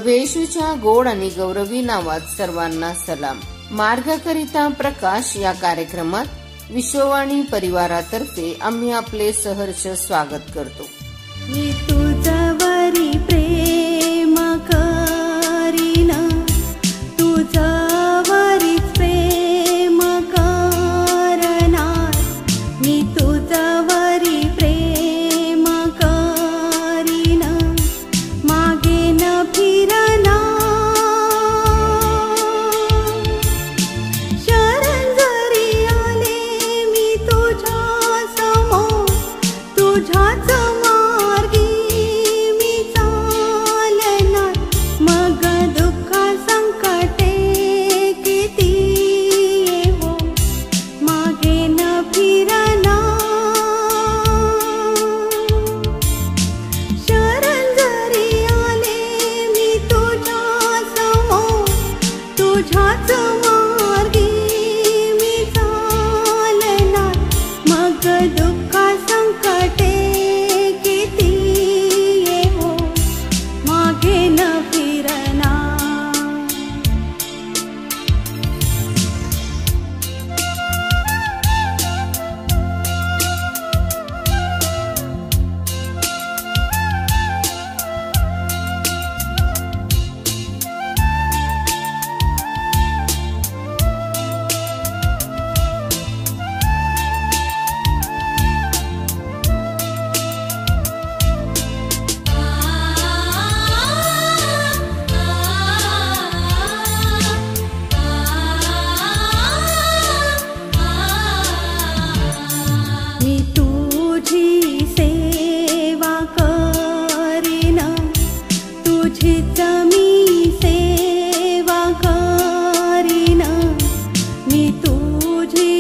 प्रभू येशूच्या गोड आणि गौरवी नावात सर्वांना सलाम. मार्गाकरिता प्रकाश या कार्यक्रमात विश्ववाणी परिवारातर्फे आम्ही आपले सहर्ष स्वागत करतो. मी तुझ्यावरी प्रेम करीन, तुझ्यावरी प्रेम करणार. मी तुझ्यावरी प्रेम करीन, मागे न फिरणार. शरण जरी आले मी तुझ्या समोर, तुझ्याच मार्गी मी चालणार. मग दुःख संकटे किती येवो, मागे न फिरणार. शरण जरी आले मी तुझ्या समोर, तुझ्याच मार्गी मी चालणार. मग दुःख संकटे किती येवो, मागे न फिरणार. मी तुझी सेवा करीन, तुझीच मी सेवा करीन. मी तुझी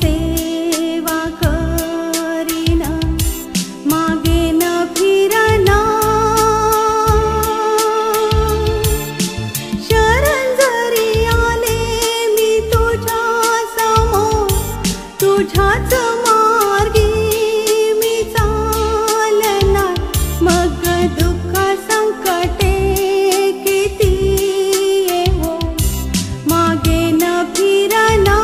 सेवा करीन, मागे न फिरणार. शरण जरी आले मी तुझ्या समोर, तुझ्याच मार्गी मी चालणार. मग दुःख संकटे किती येवो, मागे न फिरणार.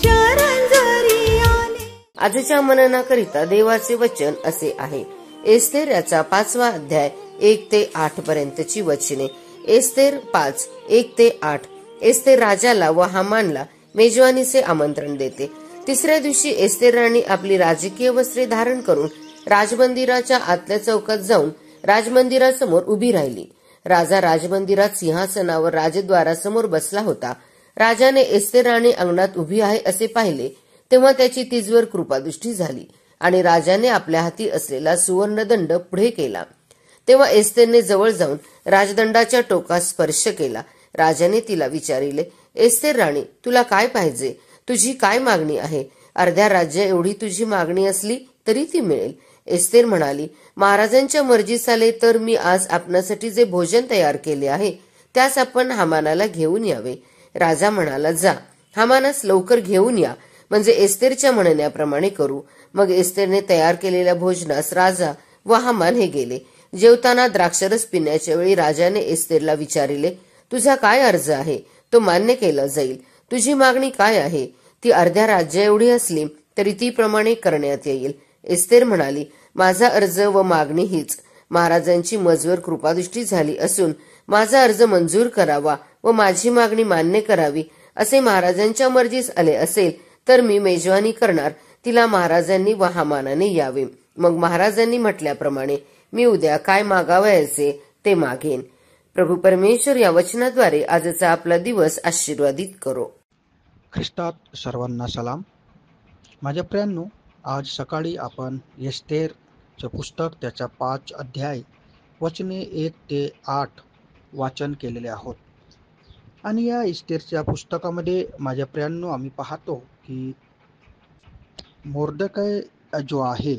शरण जरी आले. आजच्या मननाकरिता देवाचे वचन असे आहे. एस्तेर याचा 5वा अध्याय 1 ते 8 पर्यंतची वचने. एस्तेर 5 1 ते 8. एस्तेर राजाला व हामानला मेजवानीचे आमंत्रण देते. तिसऱ्या दिवशी एस्तेर राणी आपली राजकीय वस्त्रे धारण करून राजमंदिराच्या आतल्या चौकात जाऊन राजमंदिरासमोर उभी राहिली. राजा राजमंदिरात सिंहासनावर राजद्वारासमोर बसला होता. राजाने एस्तेर राणी अंगणात उभी आहे असे पाहिले तेव्हा त्याची तिजवर कृपादृष्टी झाली आणि राजाने आपल्या हाती असलेला सुवर्णदंड पुढे केला. तेव्हा एस्तेरने जवळ जाऊन राजदंडाच्या टोकास स्पर्श केला. राजाने तिला विचारिले, एस्तेर राणी, तुला काय पाहिजे? तुझी काय मागणी आहे? अर्ध्या राज्य एवढी तुझी मागणी असली तरी ती मिळेल. एस्तेर म्हणाली, महाराजांच्या मर्जीस आले तर मी आज आपणासाठी जे भोजन तयार केले आहे त्यास आपण हामानाला घेऊन यावे. राजा म्हणाला, जा, हामानास लवकर घेऊन या, म्हणजे एस्तेरच्या म्हणण्याप्रमाणे करू. मग एस्तेरने तयार केलेल्या भोजनास राजा व हामान हे गेले. जेवताना द्राक्षरस पिण्याच्या वेळी राजाने एस्तेरला विचारिले, तुझा काय अर्ज आहे? तो मान्य केला जाईल. तुझी मागणी काय आहे? ती अर्ध्या राज्य एवढी असली तरी ती प्रमाणे करण्यात येईल. एस्तेर म्हणाली, माझा अर्ज व मागणी हीच. महाराजांची मजवर कृपादृष्टी झाली असून माझा अर्ज मंजूर करावा व माझी मागणी मान्य करावी असे महाराजांच्या मर्जीस आले असेल तर मी मेजवानी करणार. तिला महाराजांनी व हामानाने यावे. मग महाराजांनी म्हटल्याप्रमाणे मी उद्या काय मागावयाचे ते मागेन. प्रभू परमेश्वर या वचनाद्वारे आजचा आपला दिवस आशीर्वादित करो. ख्रिस्तात सर्वांना सलाम. माझ्या प्रियांनो, आज सकाळी आपण एस्तेरचे पुस्तक त्याचा 5 अध्याय वचने 1 ते 8 वाचन केलेले आहोत. आणि या एस्तेरच्या पुस्तकामध्ये माझ्या प्रियांनो आम्ही पाहतो की मोर्दकै जो आहे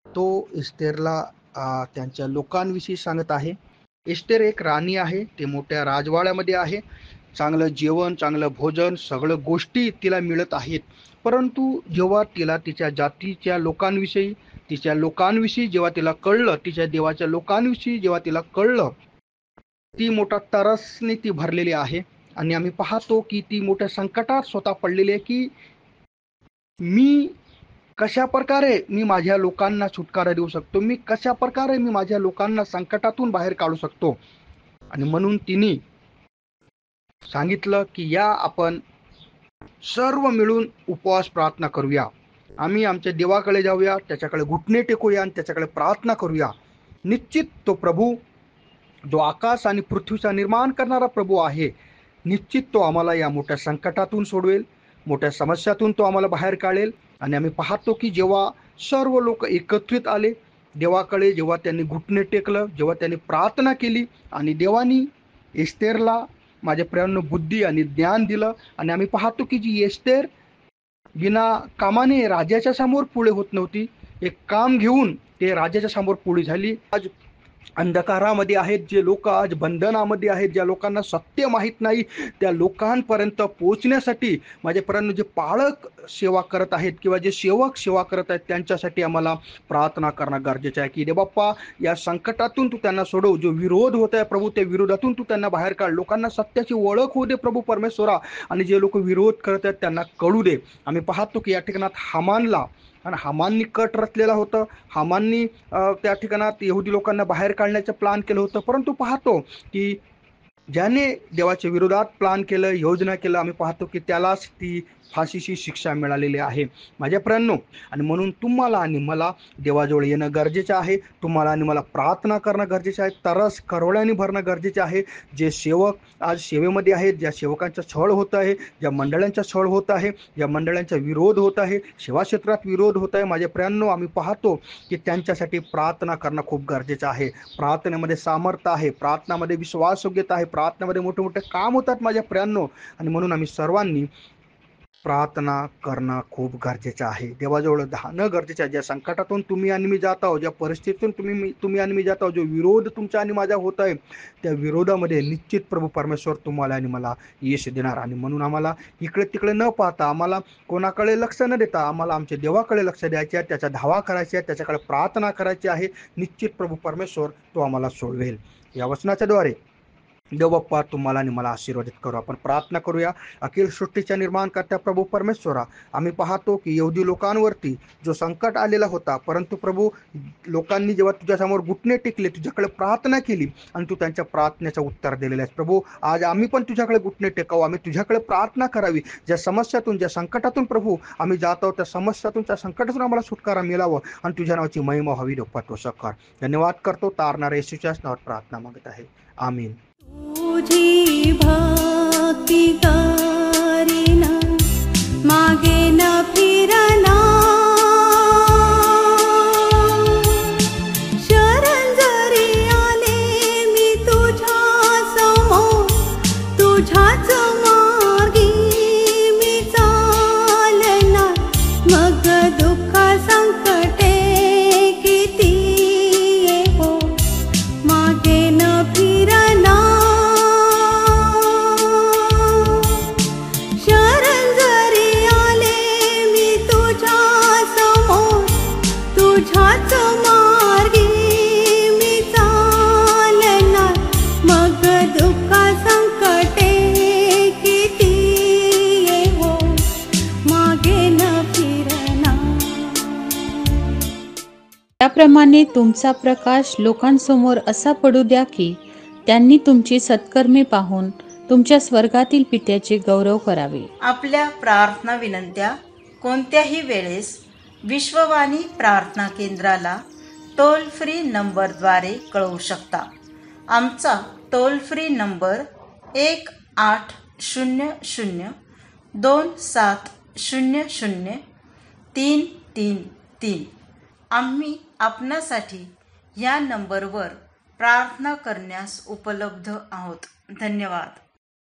तो एस्तेरला त्यांच्या लोकांविषयी सांगत आहे. एस्तेर एक राणी आहे, ते मोठ्या राजवाड्यामध्ये आहे. चांगलं जेवण, चांगलं भोजन, सगळं गोष्टी तिला मिळत आहेत. परंतु जेव्हा तिला तिच्या जातीच्या लोकांविषयी, तिच्या लोकांविषयी जेव्हा तिला कळलं, तिच्या देवाच्या लोकांविषयी जेव्हा तिला कळलं, ती मोठा तरसने ती भरलेली आहे. आणि आम्ही पाहतो की ती मोठ्या संकटात स्वतः पडलेली आहे की मी कशा प्रकारे मी माझ्या लोकांना छुटकारा देऊ शकतो, मी कशा प्रकारे मी माझ्या लोकांना संकटातून बाहेर काढू शकतो. आणि म्हणून तिने सांगितलं की या आपण सर्व मिळून उपवास प्रार्थना करूया, आम्ही आमच्या देवाकडे जाऊया, त्याच्याकडे घुटणे टेकूया आणि त्याच्याकडे प्रार्थना करूया. निश्चित तो प्रभू जो आकाश आणि पृथ्वीचा निर्माण करणारा प्रभू आहे, निश्चित तो आम्हाला या मोठ्या संकटातून सोडवेल, मोठ्या समस्यातून तो आम्हाला बाहेर काढेल. आणि आम्ही पाहतो की जेव्हा सर्व लोक एकत्रित आले देवाकडे, जेव्हा त्यांनी घुटणे टेकलं, जेव्हा त्यांनी प्रार्थना केली आणि देवानी एस्तेरला माझ्या प्रियांनो बुद्धी आणि ज्ञान दिलं. आणि आम्ही पाहतो की जी एस्तेर बिना कामाने राजाच्या समोर पुढे होत नव्हती, एक काम घेऊन ते राजाच्या समोर पुढे झाली. आज अंधकारामध्ये आहेत जे लोक, आज बंधनामध्ये आहेत, ज्या लोकांना सत्य माहीत नाही, त्या लोकांपर्यंत पोहोचण्यासाठी माझ्या प्रियांनो जे पाळक सेवा करत आहेत किंवा जे सेवक सेवा करत आहेत त्यांच्यासाठी आम्हाला प्रार्थना करणं गरजेचं आहे की दे बाप्पा या संकटातून तू त्यांना सोडव, जो विरोध होत आहे प्रभू त्या विरोधातून तू त्यांना बाहेर काढ, लोकांना सत्याची ओळख होऊ दे प्रभू परमेश्वरा, आणि जे लोक विरोध करत आहेत त्यांना कळू दे. आम्ही पाहतो की या ठिकाणात हामानला, आणि हामाननी कट रचलेला होतं, हामाननी त्या ठिकाणात यहुदी लोकांना बाहेर काढण्याचं प्लान केलं होतं. परंतु पाहतो की ज्याने देवाच्या विरोधात प्लान केलं, योजना केलं, आम्ही पाहतो की त्यालाच ती फाशीची शिक्षा मिळालेली आहे माझ्या प्रियांनो. आणि म्हणून तुम्हाला आणि मला देवाजवळ येणं गरजेचं आहे, तुम्हाला आणि मला प्रार्थना करणं गरजेचं आहे, तरस करवड्याने भरणं गरजेचं आहे. जे सेवक आज सेवेमध्ये आहेत, ज्या सेवकांचा छळ होत आहे, ज्या मंडळांचा छळ होत आहे, ज्या मंडळांचा विरोध होत आहे, सेवा क्षेत्रात विरोध होत आहे माझ्या प्रियांनो, आम्ही पाहतो की त्यांच्यासाठी प्रार्थना करणं खूप गरजेचं आहे. प्रार्थनेमध्ये सामर्थ्य आहे, प्रार्थनामध्ये विश्वासयोग्यता आहे, प्रार्थनेमध्ये मोठे मोठे काम होतात माझ्या प्रियांनो. आणि म्हणून आम्ही सर्वांनी प्रार्थना करणं खूप गरजेचं आहे, देवाजवळ धावणं गरजेचं आहे. ज्या संकटातून तुम्ही आणि मी जात आहोत, ज्या परिस्थितीतून तुम्ही आणि मी जात आहोत, जो विरोध तुमचा आणि माझा होत आहे, त्या विरोधामध्ये निश्चित प्रभू परमेश्वर तुम्हाला आणि मला यश देणार. आणि म्हणून आम्हाला इकडे तिकडे न पाहता, आम्हाला कोणाकडे लक्ष न देता, आम्हाला आमच्या देवाकडे लक्ष द्यायचे आहे, त्याचा धावा करायचा आहे, त्याच्याकडे प्रार्थना करायची आहे. निश्चित प्रभू परमेश्वर तो आम्हाला सोडवेल. या वचनाच्या द्वारे देव बाप्पा तुम्हाला आणि मला आशीर्वादित करू. आपण प्रार्थना करूया. अखिल सृष्टीच्या निर्माणकर्त्या प्रभू परमेश्वरा, आम्ही पाहतो की यहुदी लोकांवरती जो संकट आलेला होता, परंतु प्रभू लोकांनी जेव्हा तुझ्यासमोर घुटणे टेकले, तुझ्याकडे प्रार्थना केली आणि तू त्यांच्या प्रार्थनेचं उत्तर दिलेलं आहेस. प्रभू आज आम्ही पण तुझ्याकडे घुटणे टेकावू, आम्ही तुझ्याकडे प्रार्थना करावी. ज्या समस्यातून, ज्या संकटातून प्रभू आम्ही जात आहोत, त्या समस्यातून, त्या संकटातून आम्हाला सुटकारा मिळावं आणि तुझ्या नावाची महिमा व्हावी. देव तो सकार धन्यवाद करतो. तारणाऱ्या येशूच्याच नावात प्रार्थना मागत आहे. आमीन. तुझी भक्ती करीना, मागे न फिरना, शरण जरी आले मी तुझ्या समोर, तुझ्याच मार्गी मी चालणार. मग दुःख संकटे किती येवो, मागे न फिरना, तुझ्याच मार्गी मी चालणार. मग दुःख संकटे किती येवो, मागे न फिरना. त्याप्रमाणे तुमचा प्रकाश लोकांसमोर असा पडू द्या की त्यांनी तुमची सत्कर्मे पाहून तुमच्या स्वर्गातील पित्याचे गौरव करावे. आपल्या प्रार्थना विनंत्या कोणत्याही वेळेस विश्ववाणी प्रार्थना केंद्राला टोल फ्री नंबरद्वारे कळवू शकता. आमचा टोल फ्री नंबर 1-800-2700-333. आम्ही आपणासाठी या नंबरवर प्रार्थना करण्यास उपलब्ध आहोत. धन्यवाद.